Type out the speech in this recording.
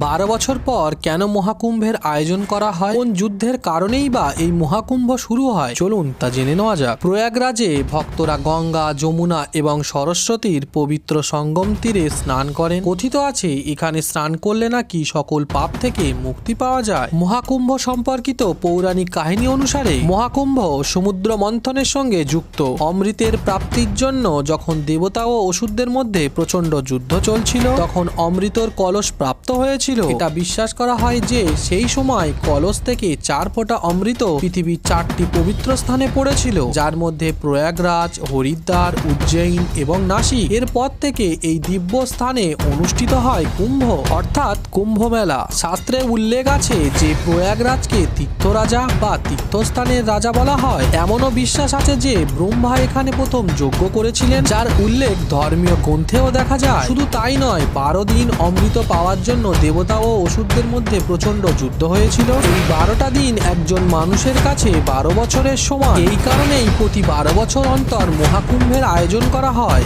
12 বছর পর কেন মহাকুম্ভের আয়োজন করা হয়, কোন যুদ্ধের কারণেই বা এই মহাকুম্ভ শুরু হয়, চলুন তা জেনে নেওয়া যাক। প্রয়াগরাজে ভক্তরা গঙ্গা, যমুনা এবং সরস্বতীর পবিত্র সঙ্গম তীরে স্নান করেন। কথিত আছে এখানে স্নান করলে নাকি সকল পাপ থেকে মুক্তি পাওয়া যায়। মহাকুম্ভ সম্পর্কিত পৌরাণিক কাহিনী অনুসারে মহাকুম্ভ সমুদ্র মন্থনের সঙ্গে যুক্ত। অমৃতের প্রাপ্তির জন্য যখন দেবতা ও অসুরদের মধ্যে প্রচন্ড যুদ্ধ চলছিল, তখন অমৃতর কলস প্রাপ্ত হয়েছিল। এটা বিশ্বাস করা হয় যে সেই সময় কলস থেকে 4 ফোঁটা অমৃত পৃথিবীর 4টি পবিত্র স্থানে পড়েছিল, যার মধ্যে প্রয়াগরাজ, হরিদ্বার, উজ্জয়িন এবং নাসিক। এরপর থেকে এই দিব্য স্থানে অনুষ্ঠিত হয় কুম্ভ, অর্থাৎ কুম্ভ মেলা। শাস্ত্রে উল্লেখ আছে যে প্রয়াগরাজকে তীর্থরাজা বা তীর্থস্থানের রাজা বলা হয়। এমনও বিশ্বাস আছে যে ব্রহ্মা এখানে প্রথম যজ্ঞ করেছিলেন, যার উল্লেখ ধর্মীয় গ্রন্থেও দেখা যায়। শুধু তাই নয়, 12 দিন অমৃত পাওয়ার জন্য দেবতা ও অসুরদের মধ্যে প্রচন্ড যুদ্ধ হয়েছিল। এই 12টা দিন একজন মানুষের কাছে 12 বছরের সমান। এই কারণেই প্রতি 12 বছর অন্তর মহাকুম্ভের আয়োজন করা হয়।